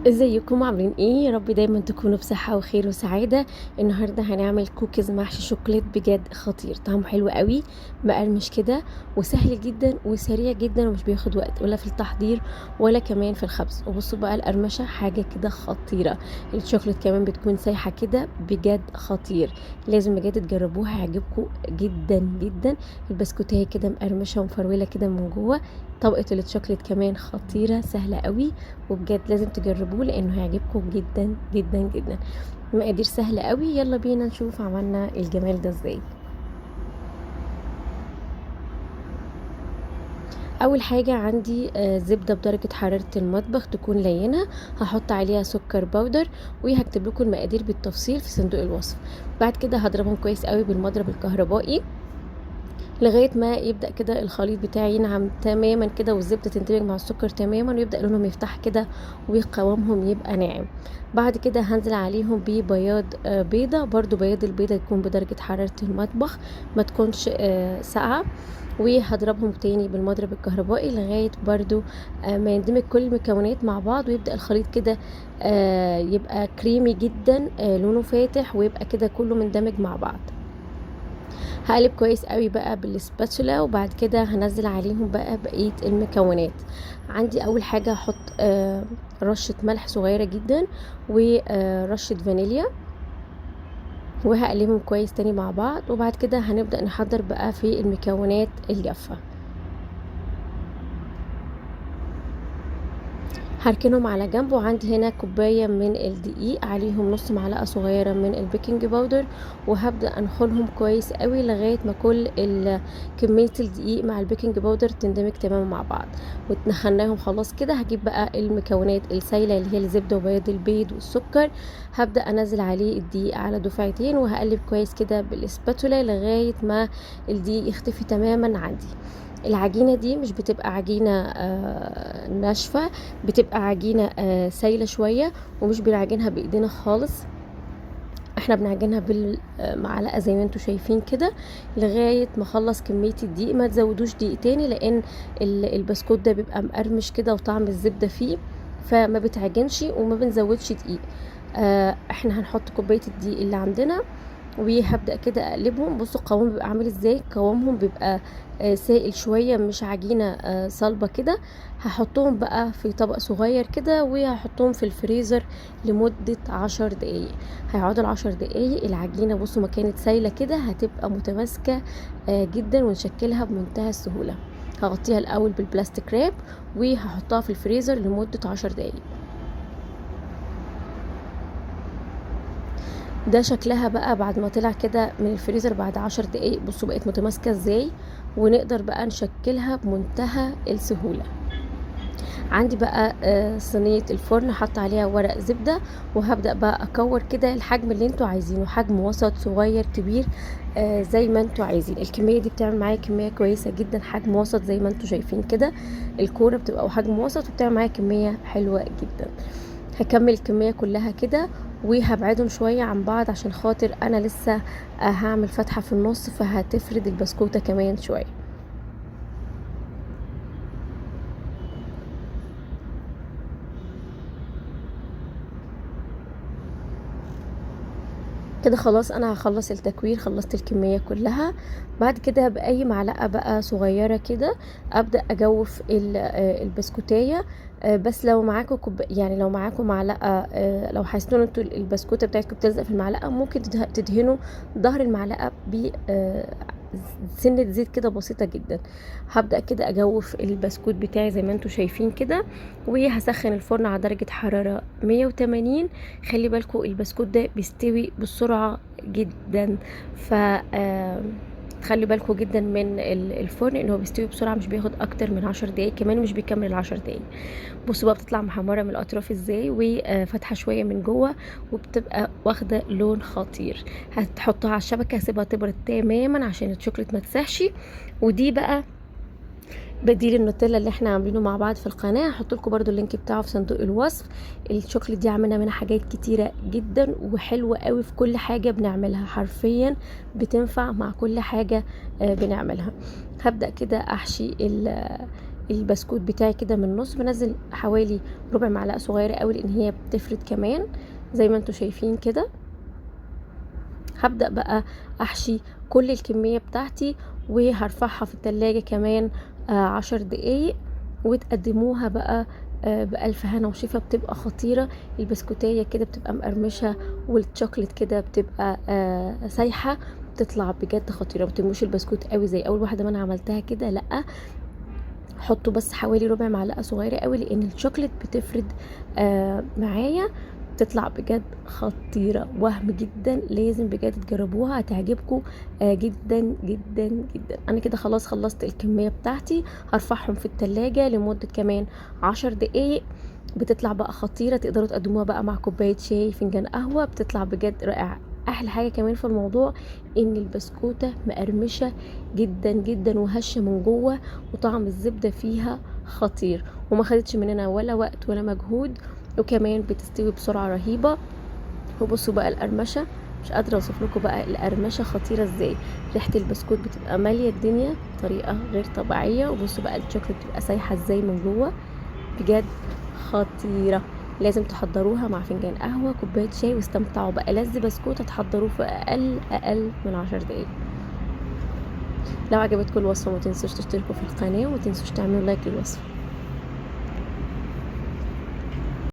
ازيكم عاملين ايه؟ يا رب دايما تكونوا بصحة وخير وسعادة. النهاردة هنعمل كوكيز محشي شوكولات بجد خطير، طعمه حلو قوي، مقرمش كده وسهل جدا وسريع جدا ومش بياخد وقت ولا في التحضير ولا كمان في الخبز. وبصوا بقى القرمشة حاجة كده خطيرة، الشوكولات كمان بتكون سايحة كده، بجد خطير. لازم بجد تجربوها، هيعجبكم جدا جدا. البسكوتية كده مقرمشة ومفرولة كده من جوه، طبقة الشوكولات كمان خطيرة سهلة قوي، وبجد لازم تجربوه لانه هيعجبكم جدا جدا جدا. مقادير سهله قوي، يلا بينا نشوف عملنا الجمال ده ازاي. اول حاجه عندي زبده بدرجه حراره المطبخ تكون لينه، هحط عليها سكر بودر، وهكتب لكم المقادير بالتفصيل في صندوق الوصف. بعد كده هضربهم كويس قوي بالمضرب الكهربائي لغايه ما يبدا كده الخليط بتاعي ينعم تماما كده، والزبده تندمج مع السكر تماما، ويبدا لونهم يفتح كده وقوامهم يبقى ناعم. بعد كده هنزل عليهم ببياض بيضه، برضو بياض البيضه يكون بدرجه حراره المطبخ، ما تكونش ساقعه. وهضربهم تاني بالمضرب الكهربائي لغايه برضو ما يندمج كل المكونات مع بعض، ويبدا الخليط كده يبقى كريمي جدا، لونه فاتح، ويبقى كده كله مندمج مع بعض. هقلب كويس قوي بقى بالسباتولا، وبعد كده هنزل عليهم بقى بقية المكونات. عندي اول حاجة هحط رشة ملح صغيرة جدا ورشة فانيليا، وهقلبهم كويس تاني مع بعض. وبعد كده هنبدأ نحضر بقى في المكونات الجافة. هركنهم على جنب، وعندي هنا كوباية من الدقيق، عليهم نص معلقة صغيرة من البيكنج باودر، وهبدأ انخلهم كويس قوي لغاية ما كل كمية الدقيق مع البيكنج باودر تندمج تماما مع بعض. واتنخلناهم خلاص كده، هجيب بقى المكونات السايلة اللي هي الزبدة وبياض البيض والسكر، هبدأ انزل عليه الدقيق على دفعتين، وهقلب كويس كده بالاسباتولا لغاية ما الدقيق يختفي تماما عندي. العجينة دي مش بتبقى عجينة ناشفة، بتبقى عجينة سايلة شوية، ومش بنعجنها بايدينا خالص، احنا بنعجنها بالمعلقة زي ما انتوا شايفين كده لغاية ما اخلص كمية الدقيق. ما تزودوش دقيق تاني، لان البسكوت ده بيبقى مقرمش كده وطعم الزبدة فيه، فما بتعجنش، وما بنزودش دقيق. احنا هنحط كوباية الدقيق اللي عندنا، وهبدأ كده اقلبهم. بصوا القوام بيبقى عامل ازاي، قوامهم بيبقى سائل شوية، مش عجينة صلبة كده. هحطهم بقى في طبق صغير كده، وهحطهم في الفريزر لمدة 10 دقايق. هيقعدوا ال10 دقايق العجينة، بصوا ما كانت سايلة كده هتبقى متماسكة جدا، ونشكلها بمنتهى السهولة. هغطيها الاول بالبلاستيك راب، وهحطها في الفريزر لمدة 10 دقايق. ده شكلها بقى بعد ما طلع كده من الفريزر بعد 10 دقايق، بصوا بقت متماسكة ازاي، ونقدر بقى نشكلها بمنتهى السهولة. عندي بقى صينية الفرن حط عليها ورق زبدة، وهبدأ بقى اكور كده الحجم اللي انتوا عايزينه، حجم وسط صغير كبير زي ما انتوا عايزين. الكمية دي بتعمل معايا كمية كويسة جدا، حجم وسط زي ما انتوا شايفين كده، الكورة بتبقى حجم وسط وبتعمل معايا كمية حلوة جدا. هكمل الكمية كلها كده، وهبعدهم شوية عن بعض عشان خاطر انا لسه هعمل فتحة في النص، فهتفرد البسكوتة كمان شوية. كده خلاص انا هخلص التكوير، خلصت الكمية كلها. بعد كده بأي معلقة بقى صغيرة كده ابدأ اجوف البسكوتية. بس لو معاكم يعني لو معاكم معلقة، لو حسيتوا ان انتوا البسكوتة بتاعتكم بتلزق في المعلقة، ممكن تدهنوا ظهر المعلقة ب سنة زيت كده بسيطة جدا. هبدأ كده اجوف البسكوت بتاعي زي ما انتوا شايفين كده، وهسخن الفرن على درجة حرارة 180. خلي بالكم البسكوت ده بيستوي بسرعة جدا، ف خلي بالكم جدا من الفرن، ان هو بيستوي بسرعه، مش بياخد اكتر من 10 دقايق، كمان مش بيكمل ال10 دقايق. بصوا بقى بتطلع محمره من الاطراف ازاي، وفاتحه شويه من جوه، وبتبقى واخده لون خطير. هتحطها على الشبكه، هسيبها تبرد تماما عشان الشوكليت ما تسحش. ودي بقى بديل النوتيلا اللي احنا عاملينه مع بعض في القناه، هحط لكم برده اللينك بتاعه في صندوق الوصف. الشوكليت دي عملنا منها حاجات كتيره جدا وحلوه قوي، في كل حاجه بنعملها حرفيا بتنفع مع كل حاجه بنعملها. هبدا كده احشي البسكوت بتاعي كده من النص، بنزل حوالي ربع معلقه صغيره قوي لان هي بتفرد كمان زي ما انتوا شايفين كده. هبدأ بقى احشي كل الكمية بتاعتي وهرفعها في التلاجة كمان 10 دقايق، وتقدموها بقى بألف هنا وشفا. بتبقى خطيرة البسكوتية كده، بتبقى مقرمشة والشوكليت كده بتبقى سايحة، بتطلع بجد خطيرة. مترموش البسكوت قوي زي اول واحدة ما انا عملتها كده، لأ، حطوا بس حوالي ربع معلقة صغيرة قوي لان الشوكليت بتفرد معايا، تطلع بجد خطيرة وهم جدا. لازم بجد تجربوها، هتعجبكم جدا جدا جدا. انا كده خلاص خلصت الكمية بتاعتي، هرفعهم في التلاجة لمدة كمان 10 دقايق. بتطلع بقى خطيرة، تقدروا تقدموها بقى مع كوباية شاي، فنجان قهوة، بتطلع بجد رائعة. احلى حاجة كمان في الموضوع ان البسكوتة مقرمشة جدا جدا وهشة من جوه، وطعم الزبدة فيها خطير، وما خدتش مننا ولا وقت ولا مجهود، وكمان بتستوي بسرعة رهيبة. وبصوا بقى القرمشة، مش قادرة اوصف لكم بقى القرمشة خطيرة ازاي. ريحة البسكوت بتبقى مالية الدنيا بطريقة غير طبيعية، وبصوا بقى الشوكولاتة بتبقى سايحة ازاي من جوه، بجد خطيرة. لازم تحضروها مع فنجان قهوة كوباية شاي واستمتعوا بقى. لذ بسكوت هتحضروه في اقل من 10 دقايق. لو عجبتكم الوصفة ما تنسوش تشتركوا في القناة وما تنسوش تعملوا لايك للوصفة.